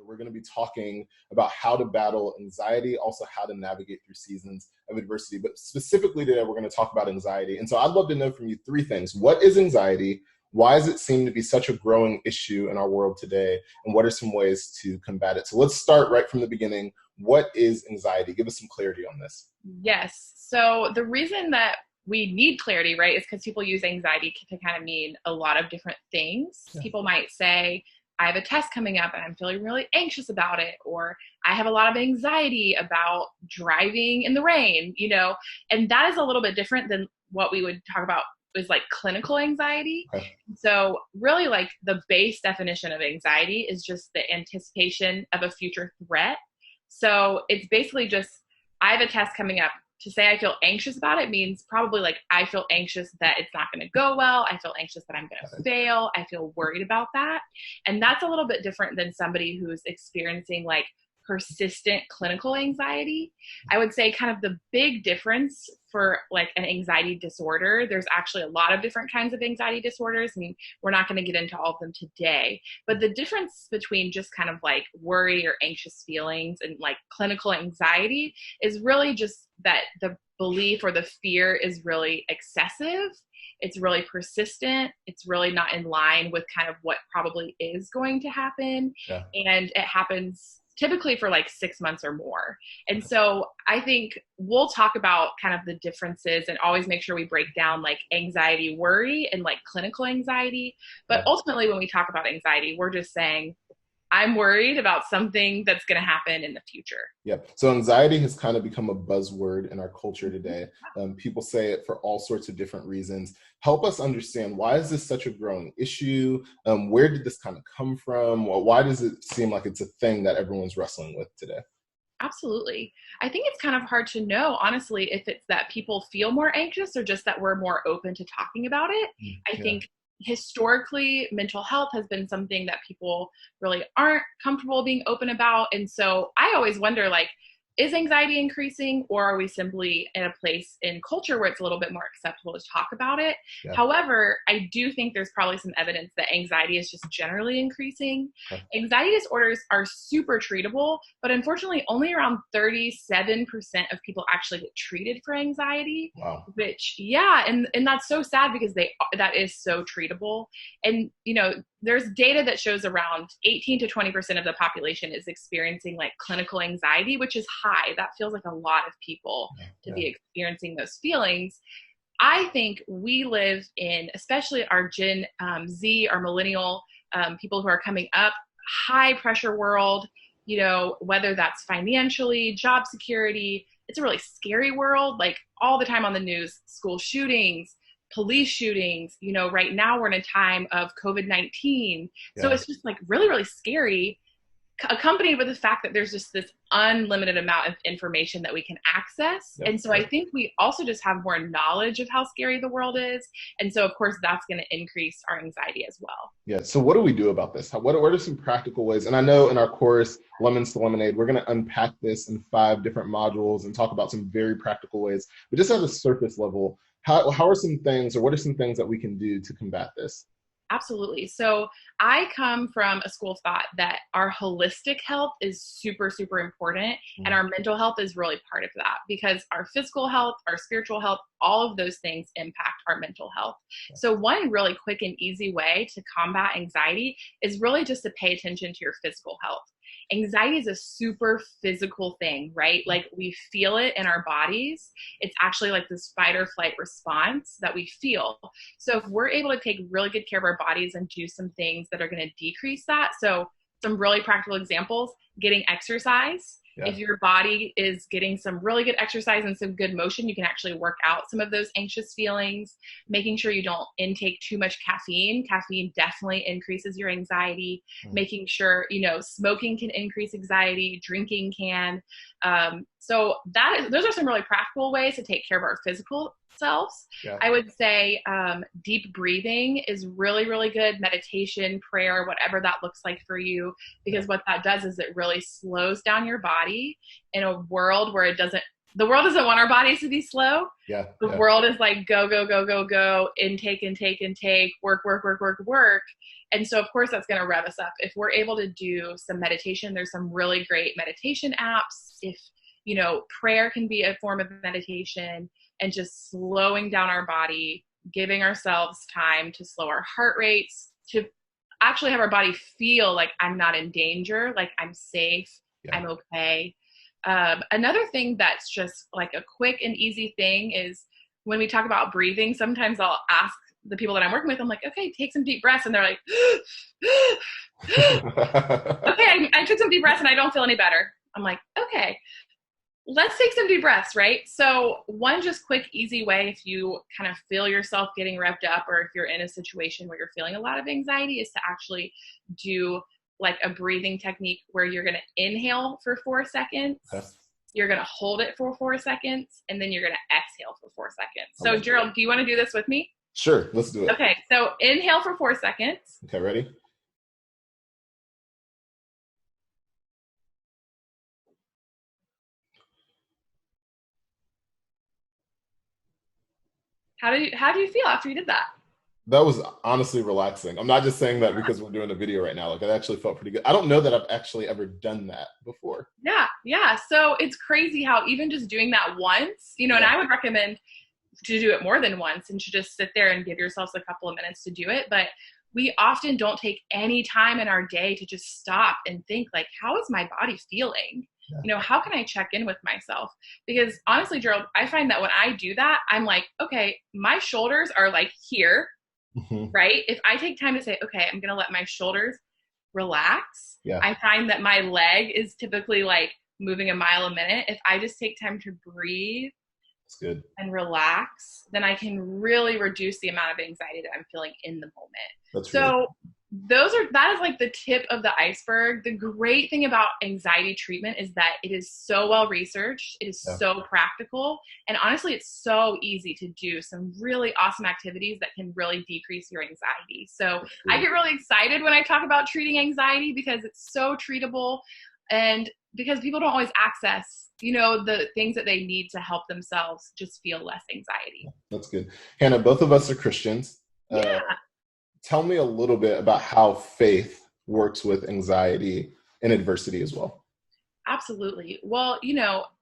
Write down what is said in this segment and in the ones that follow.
we're going to be talking about how to battle anxiety, also how to navigate through seasons of adversity. But specifically today, we're going to talk about anxiety. And so I'd love to know from you three things. What is anxiety? Why does it seem to be such a growing issue in our world today? And what are some ways to combat it? So let's start right from the beginning. What is anxiety? Give us some clarity on this. Yes. So the reason that we need clarity, right, is because people use anxiety to kind of mean a lot of different things. Yeah. People might say, I have a test coming up and I'm feeling really anxious about it, or I have a lot of anxiety about driving in the rain, and that is a little bit different than what we would talk about is like clinical anxiety. Okay. So really like the base definition of anxiety is just the anticipation of a future threat. So it's basically just, I have a test coming up. To say I feel anxious about it means probably like I feel anxious that it's not going to go well. I feel anxious that I'm going to fail. I feel worried about that. And that's a little bit different than somebody who's experiencing like persistent clinical anxiety. I would say kind of the big difference for like an anxiety disorder, there's actually a lot of different kinds of anxiety disorders, and we're not going to get into all of them today. But the difference between just kind of like worry or anxious feelings and like clinical anxiety is really just that the belief or the fear is really excessive. It's really persistent. It's really not in line with kind of what probably is going to happen. Yeah. And it happens typically for like 6 months or more. And so I think we'll talk about kind of the differences and always make sure we break down like anxiety, worry, and like clinical anxiety. But ultimately, when we talk about anxiety, we're just saying, I'm worried about something that's going to happen in the future. Yeah. So anxiety has kind of become a buzzword in our culture today. People say it for all sorts of different reasons. Help us understand, why is this such a growing issue? Where did this kind of come from? Why does it seem like it's a thing that everyone's wrestling with today? Absolutely. I think it's kind of hard to know, honestly, if it's that people feel more anxious or just that we're more open to talking about it. I think historically, mental health has been something that people really aren't comfortable being open about. And so I always wonder, like, is anxiety increasing, or are we simply in a place in culture where it's a little bit more acceptable to talk about it? Yeah. However, I do think there's probably some evidence that anxiety is just generally increasing. Okay. Anxiety disorders are super treatable, but unfortunately only around 37% of people actually get treated for anxiety. Wow. Which, and that's so sad because that is so treatable. And, there's data that shows around 18 to 20% of the population is experiencing like clinical anxiety, which is high. That feels like a lot of people to be experiencing those feelings. I think we live in, especially our Gen Z, our millennial people who are coming up, high pressure world, whether that's financially, job security. It's a really scary world, like all the time on the news, school shootings, police shootings, right now we're in a time of COVID-19. So it's just like really, really scary, accompanied with the fact that there's just this unlimited amount of information that we can access. And so I think we also just have more knowledge of how scary the world is. And so of course that's going to increase our anxiety as well. Yeah. So what do we do about this? What are some practical ways? And I know in our course, Lemons to Lemonade, we're going to unpack this in 5 different modules and talk about some very practical ways, but just at a surface level, how are some things, or what are some things that we can do to combat this? Absolutely. So I come from a school of thought that our holistic health is super, super important. And our mental health is really part of that, because our physical health, our spiritual health, all of those things impact our mental health. So one really quick and easy way to combat anxiety is really just to pay attention to your physical health. Anxiety is a super physical thing, right? Like we feel it in our bodies. It's actually like this fight or flight response that we feel. So if we're able to take really good care of our bodies and do some things that are going to decrease that. So some really practical examples, getting exercise. Yeah. If your body is getting some really good exercise and some good motion, you can actually work out some of those anxious feelings. Making sure you don't intake too much caffeine. Caffeine definitely increases your anxiety. Making sure, smoking can increase anxiety. Drinking can. So those are some really practical ways to take care of our physical selves. Yeah. I would say deep breathing is really, really good. Meditation, prayer, whatever that looks like for you, because what that does is it really slows down your body in a world where it doesn't the world doesn't want our bodies to be slow. Yeah. The world is like, go, go, go, go, go, intake, intake, intake, work, work, work, work, work. And so, of course, that's going to rev us up. If we're able to do some meditation, there's some really great meditation apps. If, prayer can be a form of meditation, and just slowing down our body, giving ourselves time to slow our heart rates, to actually have our body feel like I'm not in danger, like I'm safe, I'm okay. Another thing that's just like a quick and easy thing is when we talk about breathing, sometimes I'll ask the people that I'm working with, I'm like, okay, take some deep breaths. And they're like, okay, I took some deep breaths and I don't feel any better. I'm like, okay, let's take some deep breaths, right? So one just quick, easy way, if you kind of feel yourself getting revved up, or if you're in a situation where you're feeling a lot of anxiety, is to actually do like a breathing technique where you're going to inhale for 4 seconds. Okay. You're going to hold it for 4 seconds, and then you're going to exhale for 4 seconds. So Gerald, do you want to do this with me? Sure, let's do it. Okay, so inhale for 4 seconds. Okay, ready? How do you feel after you did that? That was honestly relaxing. I'm not just saying that because we're doing a video right now. Like, it actually felt pretty good. I don't know that I've actually ever done that before. Yeah. So it's crazy how even just doing that once, and I would recommend to do it more than once, and to just sit there and give yourselves a couple of minutes to do it. But we often don't take any time in our day to just stop and think, like, how is my body feeling? How can I check in with myself? Because honestly, Gerald, I find that when I do that, I'm like, okay, my shoulders are like here, right? If I take time to say, okay, I'm going to let my shoulders relax. I find that my leg is typically like moving a mile a minute. If I just take time to breathe, that's good, and relax, then I can really reduce the amount of anxiety that I'm feeling in the moment. That's so that is like the tip of the iceberg. The great thing about anxiety treatment is that it is so well researched, it is so practical, and honestly, it's so easy to do some really awesome activities that can really decrease your anxiety. So I get really excited when I talk about treating anxiety because it's so treatable, and because people don't always access the things that they need to help themselves just feel less anxiety. That's good. Hannah, both of us are Christians. Tell me a little bit about how faith works with anxiety and adversity as well. Absolutely. Well,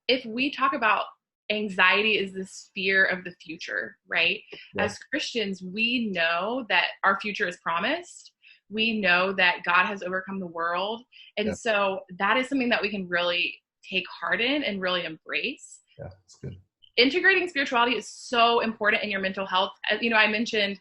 if we talk about anxiety is this fear of the future, right? As Christians, we know that our future is promised. We know that God has overcome the world. And so that is something that we can really take heart in and really embrace. Yeah, that's good. Integrating spirituality is so important in your mental health. I mentioned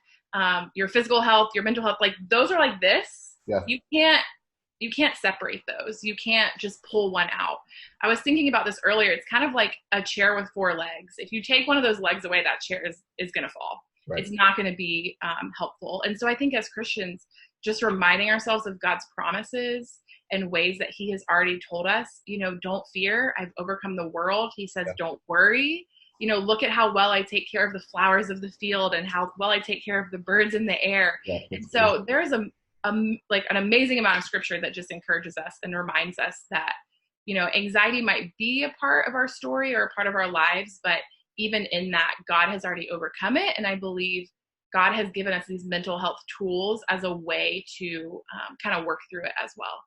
your physical health, your mental health, like those are like this. You can't separate those. You can't just pull one out. I was thinking about this earlier. It's kind of like a chair with 4 legs. If you take one of those legs away, that chair is going to fall. Right. It's not going to be helpful. And so I think as Christians, just reminding ourselves of God's promises and ways that he has already told us, don't fear, I've overcome the world. He says, don't worry. Look at how well I take care of the flowers of the field and how well I take care of the birds in the air. And so there is an amazing amount of scripture that just encourages us and reminds us that, anxiety might be a part of our story or a part of our lives, but even in that, God has already overcome it. And I believe God has given us these mental health tools as a way to kind of work through it as well.